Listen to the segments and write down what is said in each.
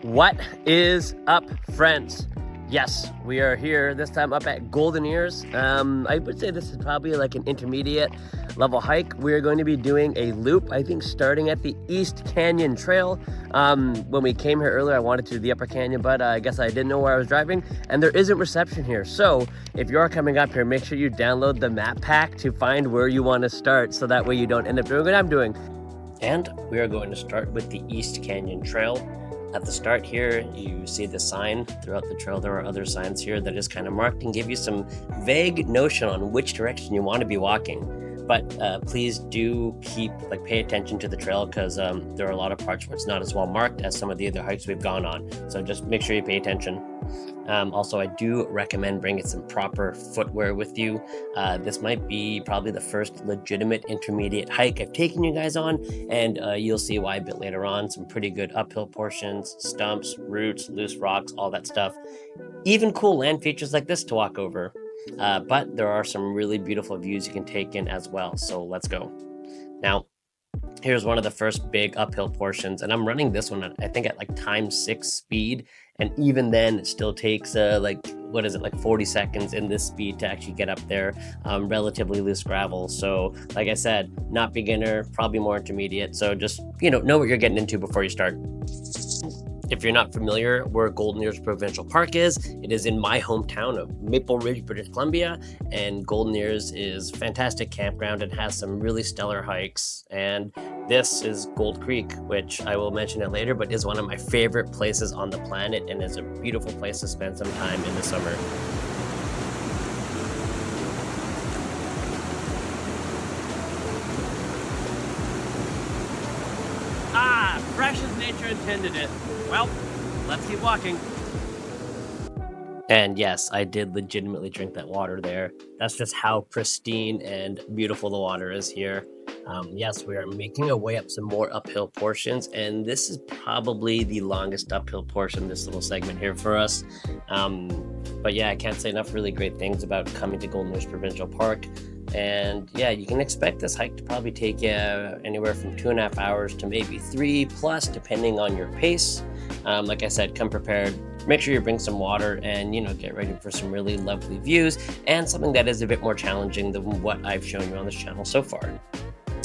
What is up, friends? Yes, we are here this time up at Golden Ears. I would say this is probably like an intermediate level hike. We're going to be doing a loop, I think starting at the East Canyon Trail. When we came here earlier, I wanted to do the Upper Canyon, but I guess I didn't know where I was driving, and there isn't reception here. So if you are coming up here, make sure you download the map pack to find where you want to start, so that way you don't end up doing what I'm doing. And we are going to start with the East Canyon Trail. At the start here, you see the sign. Throughout the trail, there are other signs here that is kind of marked and give you some vague notion on which direction you want to be walking. But please do pay attention to the trail, because there are a lot of parts where it's not as well marked as some of the other hikes we've gone on. So just make sure you pay attention. Also, I do recommend bringing some proper footwear with you. This might be probably the first legitimate intermediate hike I've taken you guys on, and you'll see why a bit later on. Some pretty good uphill portions, stumps, roots, loose rocks, all that stuff. Even cool land features like this to walk over. But there are some really beautiful views you can take in as well. So let's go. Now, here's one of the first big uphill portions, and I'm running this one, I think, at like ×6 speed. And even then, it still takes 40 seconds in this speed to actually get up there. Relatively loose gravel. So like I said, not beginner, probably more intermediate. So just, know what you're getting into before you start. If you're not familiar where Golden Ears Provincial Park is, it is in my hometown of Maple Ridge, British Columbia, and Golden Ears is a fantastic campground and has some really stellar hikes. And this is Gold Creek, which I will mention it later, but is one of my favorite places on the planet and is a beautiful place to spend some time in the summer. Fresh as nature intended it. Well, let's keep walking. And yes, I did legitimately drink that water there. That's just how pristine and beautiful the water is here. Yes, we are making our way up some more uphill portions, and this is probably the longest uphill portion, this little segment here for us. But yeah, I can't say enough really great things about coming to Golden Ears Provincial Park. And yeah, you can expect this hike to probably take you anywhere from 2.5 hours to maybe 3+, depending on your pace. Like I said, come prepared. Make sure you bring some water and, get ready for some really lovely views and something that is a bit more challenging than what I've shown you on this channel so far.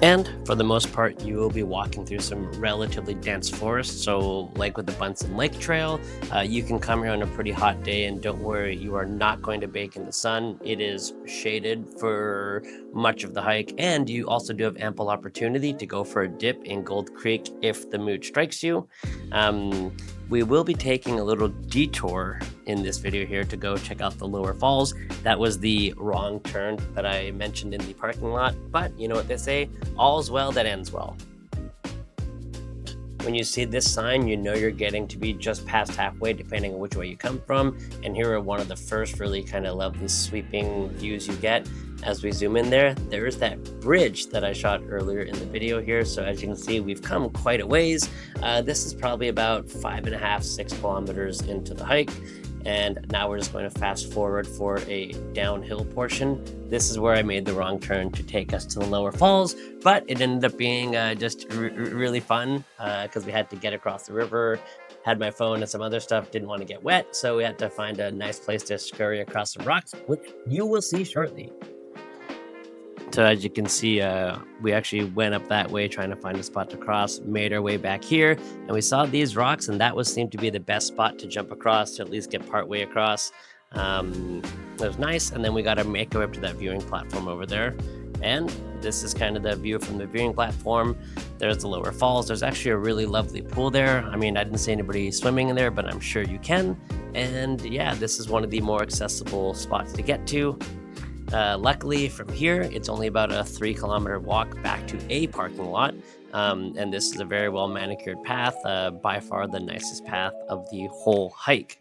And for the most part, you will be walking through some relatively dense forest. So like with the Bunsen Lake Trail, you can come here on a pretty hot day, and don't worry, you are not going to bake in the sun. It is shaded for much of the hike, and you also do have ample opportunity to go for a dip in Gold Creek if the mood strikes you. We will be taking a little detour in this video here to go check out the Lower Falls. That was the wrong turn that I mentioned in the parking lot, but you know what they say, all's well that ends well. When you see this sign, you know you're getting to be just past halfway, depending on which way you come from. And here are one of the first really kind of lovely sweeping views you get. As we zoom in there is that bridge that I shot earlier in the video here. So as you can see, we've come quite a ways. This is probably about 5.5, 6 kilometers into the hike. And now we're just going to fast forward for a downhill portion. This is where I made the wrong turn to take us to the Lower Falls, but it ended up being just really fun because we had to get across the river, had my phone and some other stuff, didn't want to get wet, so we had to find a nice place to scurry across some rocks, which you will see shortly. So as you can see, we actually went up that way trying to find a spot to cross, made our way back here, and we saw these rocks, and that seemed to be the best spot to jump across, to at least get part way across. It was nice, and then we got to make our way up to that viewing platform over there. And this is kind of the view from the viewing platform. There's the Lower Falls. There's actually a really lovely pool there. I mean, I didn't see anybody swimming in there, but I'm sure you can. And yeah, this is one of the more accessible spots to get to. Luckily from here, it's only about a 3-kilometer walk back to a parking lot. And this is a very well manicured path, by far the nicest path of the whole hike.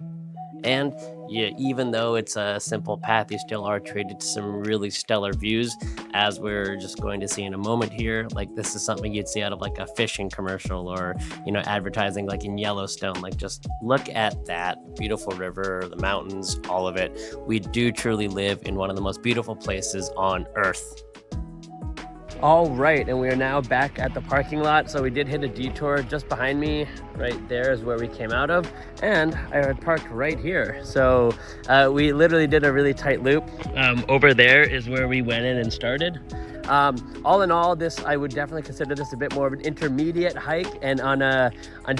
And yeah, even though it's a simple path, you still are treated to some really stellar views, as we're just going to see in a moment here. Like, this is something you'd see out of like a fishing commercial, or advertising like in Yellowstone. Like, just look at that beautiful river, the mountains, all of it. We do truly live in one of the most beautiful places on earth. All right, and we are now back at the parking lot. So we did hit a detour just behind me. Right there is where we came out of, and I had parked right here. So we literally did a really tight loop. Over there is where we went in and started. All in all, this, I would definitely consider this a bit more of an intermediate hike, and on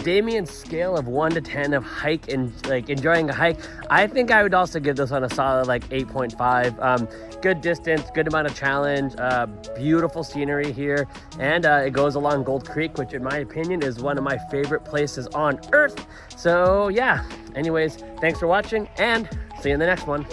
Damien's scale of 1 to 10 of hike and like enjoying a hike, I think I would also give this on a solid like 8.5. Good distance, good amount of challenge, beautiful scenery here, and it goes along Gold Creek, which in my opinion is one of my favorite places on earth. So yeah, anyways, thanks for watching, and see you in the next one.